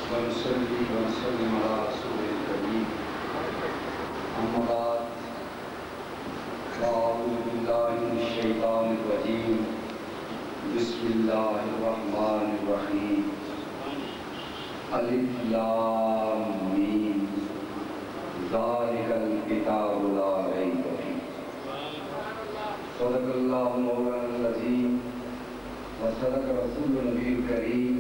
ونصلي ونسلم على رسول الكريم أما بعد فأعوذ بالله من الشيطان الرجيم بسم الله الرحمن الرحيم ألف لام ميم ذلك الكتاب لا ريب فيه صدق الله مولانا العظيم وصدق رسول النبي الكريم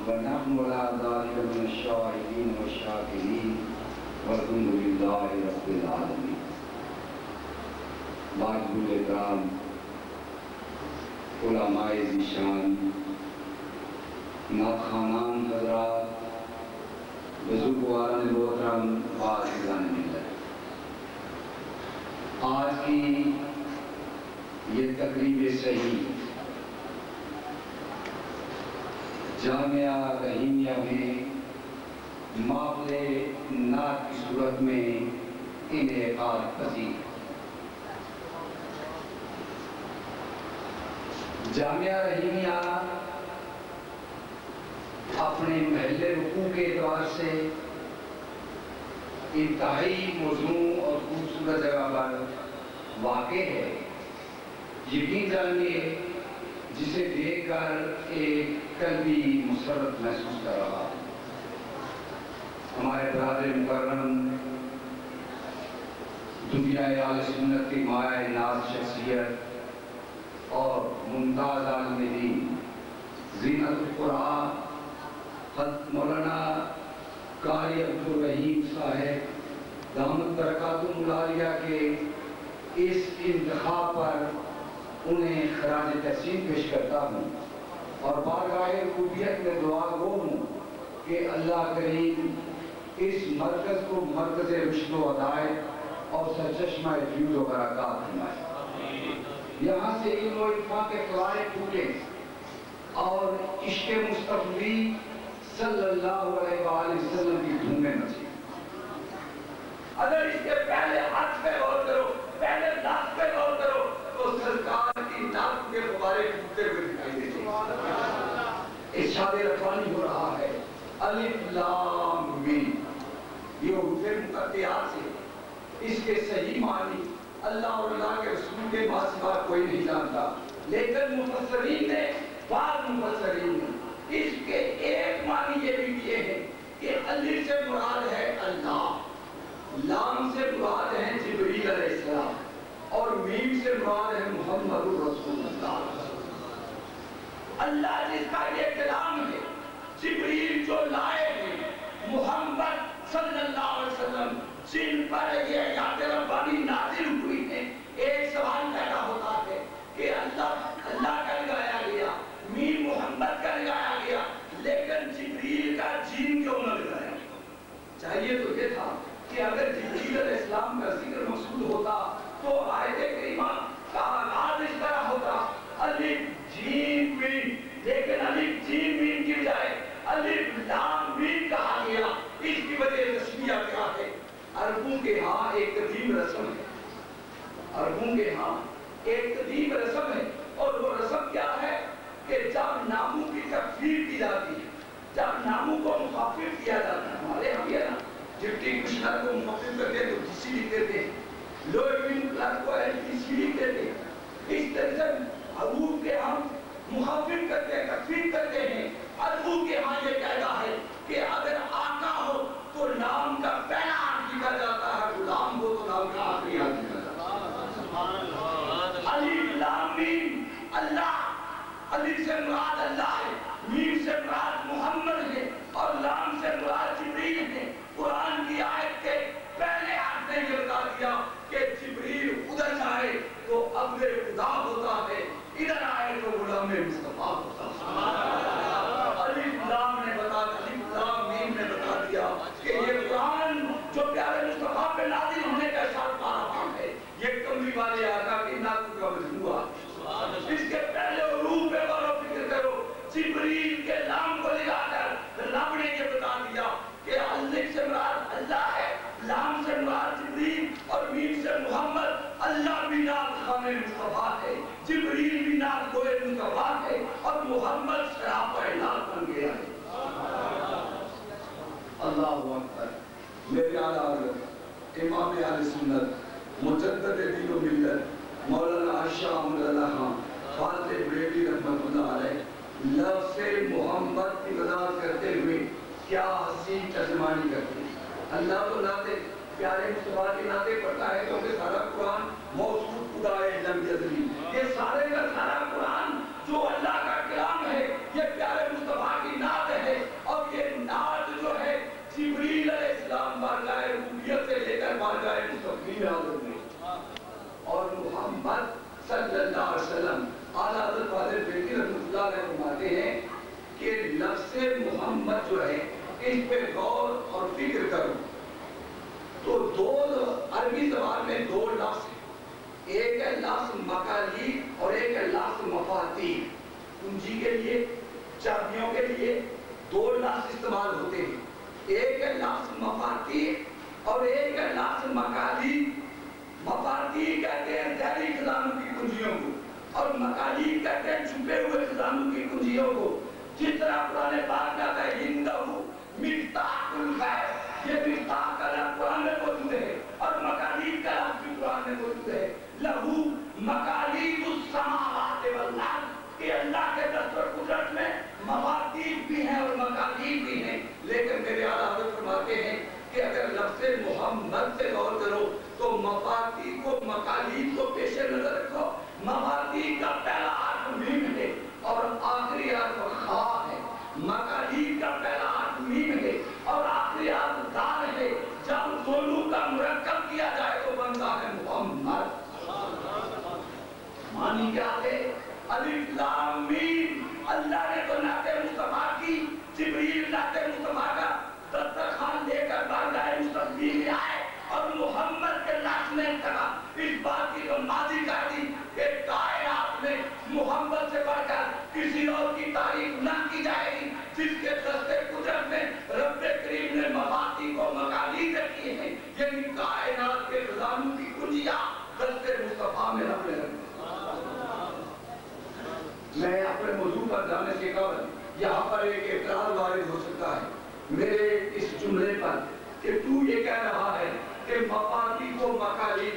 ونحن على ذلك من الشاهدين والشاكرين والحمد لله رب العالمين. معزز اکرام، علماء ذیشان، ناخوانان حضرات، بزرگواران محترم و عزیزان ملت، آج کی یہ تقریب صحیح جامعہ رحیمیہ میں محفل نعت کی صورت میں انعقاد پذیر. جامعہ رحیمیہ اپنے محل رکوع کے اعتبار سے انتہائی موزوں اور خوبصورت جگہ پر واقع ہے. یقین جانیے جسے دیکھ کر ایک قلبی مسرت محسوس کر رہا. ہمارے برادر مکرم دنیا اہل سنت کی مایہ ناز شخصیت اور ممتاز عالم دین زینت القرآن حضرت مولانا قاری عبدالرحیم صاحب دامت برکاتہ العالیہ کے اس انتخاب پر انہیں خراج تحسین پیش کرتا ہوں اور بارگاہ ربوبیت میں دعا گو ہوں کہ اللہ کریم اس مرکز کو مرکز رشد و ہدایت اور سرچشمہ فیوز و برکات فرمائے. یہاں سے علم و عرفان کے فوائد پھوٹے اور عشق مصطفی صلی اللہ علیہ وآلہ وسلم کی دھومیں مچی. اگر اس کے پہلے حج پہ غور کرو، پہلے نعت پہ غور کرو تو سرکار کی نعت کے غبارے پھوٹتے ہوئے دکھائی دیتے ہیں. ارشاد ربانی ہو رہا ہے الف لام میم. یہ حروف مقطعات سے اس کے صحیح معنی اللہ اور اللہ کے رسول کے سوا کوئی نہیں جانتا، لیکن مفسرین نے بعض مفسرین نے اس کے ایک معنی یہ بھی کیے ہیں کہ الف سے مراد ہے اللہ، لام سے مراد ہے جبریل علیہ السلام اور میم سے مراد ہے محمد رسول اللہ. اللہ جس کا یہ کلام ہے، جبریل جو لائے ہیں، محمد صلی اللہ علیہ وسلم جن پر یہ آیات ربانی نازل ہوئی ہیں، ایک سوال پیدا ہوتا ہے کہ اللہ کا لگایا گیا، میم محمد کا لگایا گیا، لیکن جبریل کا جیم کیوں نہ لگایا؟ چاہیے تو یہ تھا کہ اگر جبریل علیہ السلام کا ذکر مقصود ہوتا تو آیت کریمہ کا آغاز اس طرح ہوتا الف جیم میم، لیکن الف جیم میم کی بجائے الف لام میم کہا گیا. اس کی وجہ تشبیہ کیا ہے؟ عربوں کے ہاں ایک قدیم رسم ہے، عربوں کے ہاں ایک قدیم رسم ہے، اور وہ رسم کیا ہے کہ جب ناموں کی تخفیف کی جاتی ہے، جب ناموں کو مخفف کیا جاتا ہے، ہمارے ہم یہ نا ڈپٹی کمشنر کو مخفف کرتے ہیں تو ڈی سی لکھ دیتے ہیں، لوئر ڈویژن کلرک کو ایل ڈی سی لکھ دیتے ہیں. اس طرح سے حروف کے ہم مخفف کرتے ہیں، تخفیف کرتے ہیں. عربوں کے ہاں یہ قاعدہ ہے کہ اگر آقا ہو تو نام کا پہلا حرف لکھا جاتا ہے، غلام ہو تو نام کا آخری حرف لکھا جاتا ہے. الف لام میم اللہ، الف سے مراد اللہ ہے، میم سے مراد محمد ہے اور لام سے مراد جبریل ہے. قرآن کی آیت کے پہلے حرف نے یہ بتا دیا کہ جبریل ادھر جائے تو عبد خدا ہوتا ہے، ادھر آئے تو غلام مصطفیٰ ہوتا ہے. الف لام نے اللہ اکبر. میرے اعلیٰ حضرت امام اہل سنت مجدد دین و ملت مولانا شاہ احمد اللہ خان فاضل بریلوی رحمۃ اللہ علیہ لفظ محمد کی وضاحت کرتے ہوئے کیا حسین ترجمانی کرتے ہیں. اللہ تو ناتے پیارے مصطفیٰ کی ناتے پڑھتا ہے کیونکہ سارا قرآن موصوف خدا لم یزلی. یہ سارے کا سارا قرآن جو اللہ کا کلام ہے یہ پیارے مصطفیٰ کی نعت ہے. اور یہ نعت جو ہے جبریل علیہ السلام بارگاہ ربوبیت سے لے کر بارگاہ مستقبل حاضر میں. اور محمد صلی اللہ علیہ وسلم اعلیٰ حضرت فاضل بریلوی رحمۃ اللہ علیہ فرماتے ہیں کہ لفظ محمد جو ہے اس پہ غور اور فکر کرو تو دو عربی زبان میں دو لفظ ہیں. ایک ہے لفظ مقالید اور ایک ہے لفظ مفاتیح. کنجی کے لیے چابیوں کے لیے دو لفظ استعمال ہوتے ہیں. ایک ہے لفظ مفاتیح اور ایک ہے لفظ مقالید. مفاتیح کہتے ہیں ظاہری خزانوں کی کنجیوں کو اور مقالید کہتے ہیں چھپے ہوئے خزانوں کی کنجیوں کو. جس طرح قرآن پاک کہتا ہے اِنَّهُ مفتاح الغیب. یہ مفتاح کا لفظ قرآن میں موجود ہے اور مقالید کا لفظ بھی قرآن میں موجود ہے. لہو مقالید السماوات والارض. کہ اللہ کے دست اور قدرت میں مفاتیح بھی ہیں اور مقالید بھی ہیں. لیکن میرے اعلیٰ حضرت فرماتے ہیں کہ اگر لفظ محمد سے غور کرو تو مفاتیح کو مقالید کو پیش نظر رکھو. مفاتیح کا پہلا حرف میم ہے اور آخری حرف خا ہے. مقالید کا پہلا حرف میم ہے اور آخری حرف دال ہے. جب دونوں کا مرکب کیا جائے تو بنتا ہے محمد. معنی کیا ہے؟ الف لام میم. اللہ نے تو نعت مصطفیٰ کی. جبریل نعت مصطفیٰ کا دسترخوان لے کر بارگاہ مستقبل میں آئے اور محمد کے لفظ نے کہا اس بات کی تو ماضی کر دی کہ کائنات میں محمد سے بڑھ کر کسی اور کی تعریف نہ کی جائے گی جس کے دست قدرت میں رب کریم نے مفاتیح کو مقالید رکھی ہیں. یعنی کائنات کے خزانوں کی کنجیاں دست مصطفیٰ میں رب نے رکھی. میں اپنے موضوع پر جانے سے قبل یہاں پر ایک اعتراض وارد ہو سکتا ہے میرے اس جملے پر کہ تو یہ کہہ رہا ہے کہ مفاتیح کو مقالید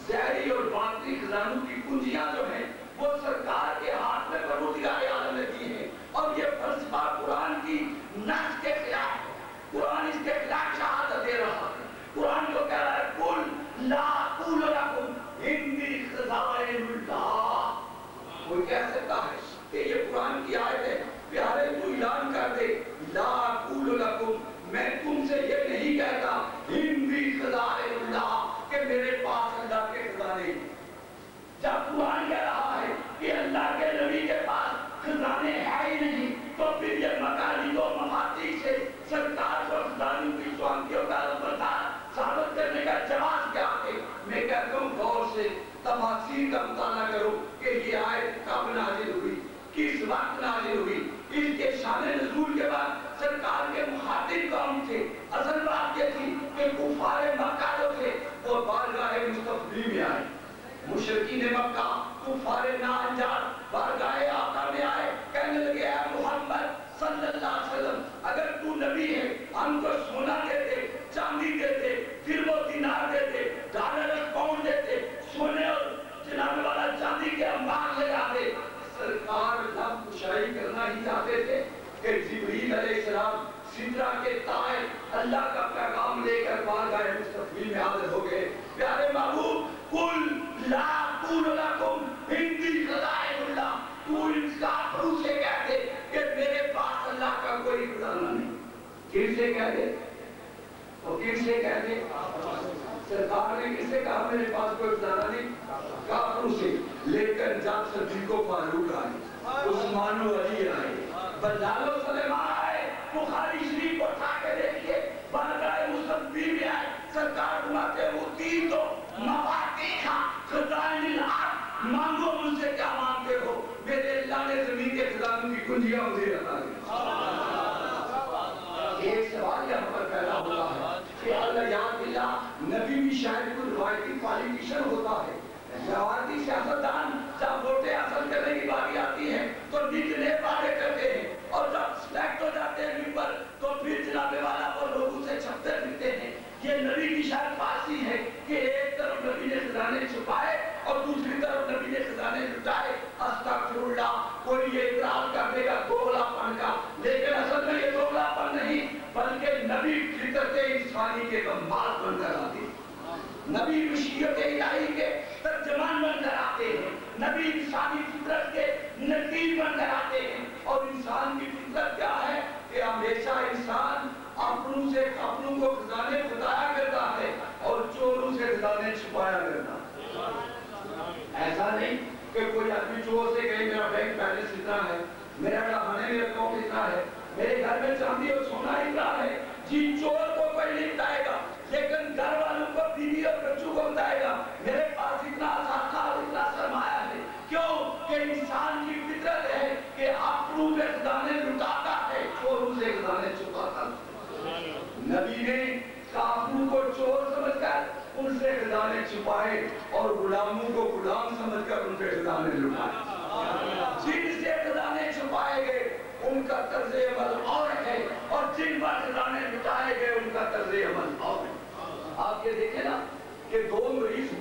ظاہری اور باطنی خزانوں کی کنجیاں جو ہیں وہ سرکار کے ہاتھ میں پروردگار عالم نے دی ہیں. اور یہ فلسفہ قرآن کی نص کے خلاف ہے. قرآن اس کے خلاف شہادت دے رہا ہے. قرآن جو کہہ رہا ہے قل لا اقول لکم عندی خزائن اللہ. کوئی کہہ سکتا ہے کہ یہ قرآن کی آیت ہے پیارے تو اعلان کر دے لا اقول لکم میں تم سے یہ نہیں کہتا عندی خزائن اللہ کہ میرے پاس اللہ کے خزانے ہیں. جب قرآن کہہ رہا ہے کہ اللہ کے نبی کے پاس خزانے ہے ہی نہیں تو پھر یہ مقالید و مفاتیح سے سرکار کو خزانوں کی سوانکیوں کا برتار ثابت کرنے کا جواز کیا ہے. میں کہتا ہوں غور سے تفاسیر کا مطالعہ کرو کہ یہ آیت کب نازل ہوئی کس وقت نازل ہوئی. اس کے شان نزول کے بعد سرکار کے مخاطب کون تھے. اصل بات یہ تھی کہ کفار مکہ جو تھے وہ بارگاہ مستقبل میں آئے. مشرکین مکہ کفار ناانجار بارگاہ آقا میں آئے کہنے لگے اے محمد صلی اللہ علیہ وسلم اگر تو نبی ہے ہم کو سونا دیتے چاندی دیتے درہم و دینار دیتے ڈالر پاؤنڈ دیتے سونے اور جناب والا چاندی کے انبار لگاتے. سرکار لب کشائی کرنا ہی چاہتے تھے کہ جبریل علیہ السلام سدرہ کے تائے اللہ کا پیغام لے کر بارگاہ مستقبل میں حاضر ہو گئے. پیارے محبوب قل لا اقول لکم عندی خزائن اللہ. تو ان کافروں سے کہہ دے کہ میرے پاس اللہ کا کوئی خزانہ نہیں. کن سے کہہ دے اور کن سے کہہ دے؟ سرکار نے کس سے کہا میرے پاس کوئی خزانہ نہیں؟ کافروں سے. لیکن جب صدیق و فاروق آئے عثمان و علی آئے بلال و سلیمان آئے بخاری شریف کو اٹھا کے دیکھیے بارگاہ مستقبل میں آئے سرکار فرماتے ہیں اوتیت تو مفاتیح خزائن الارض. مانگو مجھ سے کیا مانگتے ہو میرے اللہ نے زمین کے خزانوں کی کنجیاں مجھے عطا کی. ایک سوال یہاں پر پیدا ہوتا ہے کہ اللہ یاد اللہ نبی بھی شاید کوئی روایتی پالیٹیشن ہوتا ہے. روایتی سیاستدان جب ووٹیں حاصل کرنے کی باری آتی ہے تو نکلے وعدے کرتے ہیں اور جب سلیکٹ ہو جاتے ہیں ممبر تو پھر جناب والا وہ لوگوں سے زمانی کے بمباز بن کر آتے ہیں، نبی مشیت الہی کے ترجمان بن کر آتے ہیں، نبی انسانی فطرت کے نقیب بن کر آتے ہیں۔ اور انسان کی فطرت کیا ہے کہ ہمیشہ انسان اپنوں کو خزانے بتایا کرتا ہے اور چوروں سے خزانے چھپایا کرتا ہے۔ ایسا نہیں کہ کوئی آدمی چور سے کہے میرا بینک بیلنس اتنا ہے، میرا کھانے میں اکاؤنٹ اتنا ہے، میرے گھر میں چاندی اور سونا اتنا ہے، جی چور کو کوئی نہیں بتائے گا، لیکن گھر والوں کو، بیوی اور بچوں کو بتائے گا میرے پاس اتنا اثاثہ اور اتنا سرمایہ ہے۔ کیوں کہ انسان کی فطرت ہے کہ اپنوں سے خزانے لٹاتا ہے، چوروں سے خزانے چھپاتا ہے۔ نبی نے کافروں کو چور سمجھ کر ان سے خزانے چھپائے اور غلاموں کو غلام سمجھ کر ان سے خزانے لٹائے۔ جن سے خزانے چھپائے گئے ان کا طرز عمل اور ہے، اور جن پر خزانے لٹائے گئے ان کا طرز عمل اور ہے۔ آپ یہ دیکھیں نا کہ دو مریض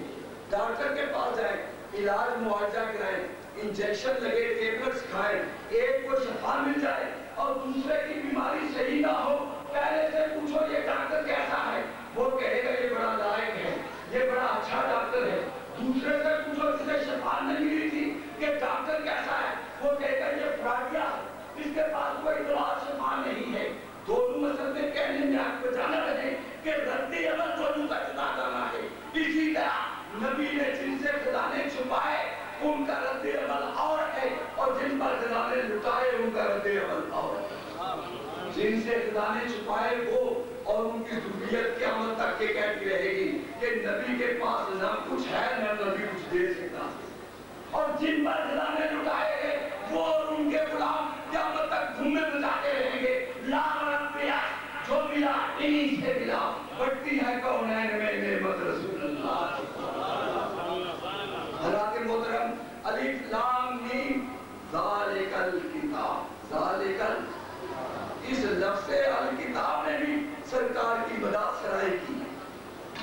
ڈاکٹر کے پاس جائیں، علاج معالجہ کرائیں، انجیکشن لگے، ٹیبلٹس کھائیں، ایک کو شفا مل جائے اور دوسرے کی بیماری صحیح نہ ہو، پہلے سے پوچھو یہ ڈاکٹر کیسا ہے، وہ کہے گا یہ بڑا لائق ہے، یہ بڑا اچھا ڈاکٹر ہے۔ دوسرے سے پوچھو جسے شفا نہیں ملی تھی کہ ڈاکٹر کیسا ہے، وہ کہے گا یہ فراڈیا ہے، اس کے پاس کوئی دوا شفا نہیں ہے۔ دونوں اصل میں کہنے میں آپ کو جانا رہے کہ رد عمل دونوں کا جدا جانا ہے۔ اسی طرح نبی نے جن سے خزانے چھپائے ان کا رد عمل اور ہے، اور جن پر خزانے لٹائے ان کا رد عمل اور ہے۔ جن سے خزانے چھپائے وہ اور ان کی ذریت قیامت تک یہ کہتی رہے گی کہ نبی کے پاس نہ کچھ ہے نہ نبی کچھ دے سکتا، اور جن پر خزانے لٹائے گئے وہ اور ان کے غلام قیامت تک دھومے بجاتے رہیں گے۔ لا ربیہ جو ملا انہی سے ملا، بڑھتی ہے کونین میں نعمت رسول اللہ۔ حضرات محترم، الف لام میم ذالک الکتاب، ذالک اس لفظ الکتاب نے بھی سرکار کی مدح سرائی کی۔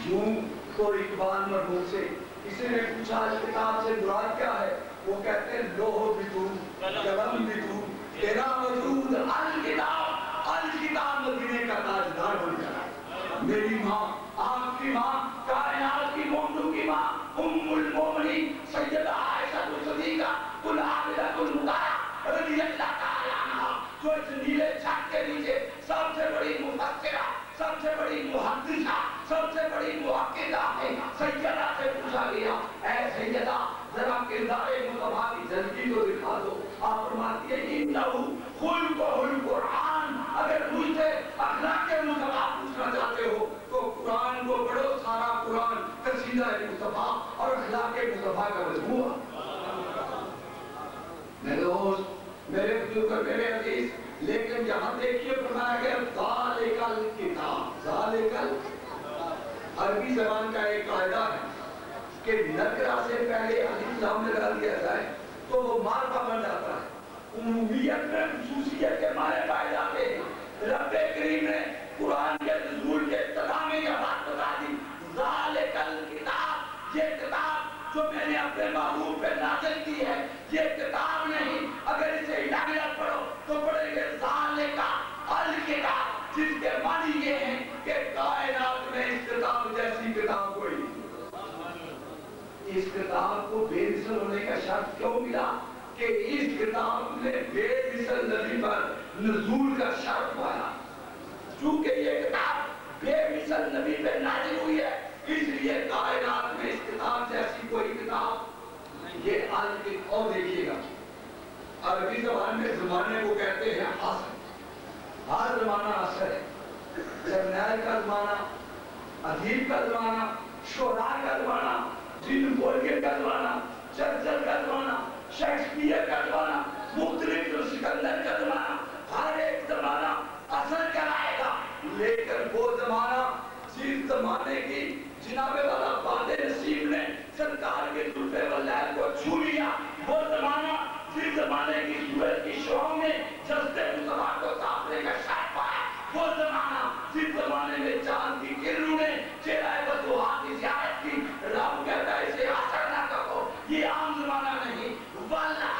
یوں کو اقبال مرحوم سے کسی نے پوچھا کتاب سے مراد کیا ہے، وہ کہتے ہیں لوح بھی تو، قلم بھی تو، تیرا وجود الکتاب، الکتاب مدینے کا تاجدار بن جائے۔ میری ماں، آپ کی ماں، کائنات کی مومنوں کی ماں، ام المومنین سیدہ عائشہ صدیقہ العابدہ المطہرہ رضی اللہ تعالی عنہا، جو اس نیلے چھت کے نیچے سب سے بڑی مفسرہ، سب سے بڑی محدثہ، سب سے بڑی محققہ ہے، سیدہ سے پوچھا گیا اے سیدہ ذرا کردار مصطفیٰ کی جھلکی تو دکھا دو۔ آپ فرماتی ہے انہو خلق القرآن، اگر مجھ سے اخلاق مصطفیٰ پوچھنا چاہتے ہو تو قرآن کو پڑھو، سارا قرآن قصیدہ مصطفیٰ اور اخلاق مصطفیٰ کا مجموعہ۔ میرے دوست، میرے بزرگ، میرے عزیز، لیکن یہاں دیکھیے فرمایا گیا ذالک الکتاب، ذالک عربی زبان کا ایک قاعدہ ہے کہ نکرہ سے پہلے الف لام لگا دیا جائے تو وہ معرفہ بن جاتا ہے، عمومیت میں خصوصیت کے معنی پائے جاتے ہیں۔ رب کریم نے قرآن کے نزول کے ابتدا میں یہ بات بتا دی ذالک الکتاب، یہ کتاب جو میں نے اپنے محبوب پہ نازل کی ہے یہ کتاب نہیں، اگر اسے ہدایت پڑھو تو پڑھیں گے ذالک الکتاب، جس کے معنی یہ ہیں کہ کائنات میں اس کتاب جیسی کتاب کوئی نہیں۔ اس کتاب کو بے مثل ہونے کا شرط کیوں ملا کہ اس کتاب نے بے مثل نبی پر نزول کا شرط پایا، چونکہ یہ کتاب بے مثل نبی پہ نازل ہوئی ہے اس لیے کائنات میں اس کتاب جیسی کوئی کتاب یہ آج اور دیکھیے گا عربی زبان میں زمانے کو کہتے ہیں عصر، ہر زمانہ عصر ہے، جرنیل کا زمانہ، ادیب کا زمانہ، شعراء کا زمانہ، جن بولگے کا زمانہ، چرچل کا زمانہ، شیکسپیئر کا زمانہ، مختلف جو سکندر کا زمانہ، ہر ایک زمانہ اثر کرائے گا، لیکن وہ زمانہ جس زمانے کی جناب والا باد نصیب نے سرکار کے زلفے واللہ کو چھو لیا، وہ زمانہ جس زمانے کی سورج کی شعاؤں میں جذبے مصطفیٰ کو تاپنے کا شرط پایا، وہ زمانہ جس زمانے میں چاند کی کرنوں نے چہرہ بدوہا کی زیارت کی، رب کہتا ہے اسے عصر نہ کہو، یہ عام زمانہ نہیں، واللہ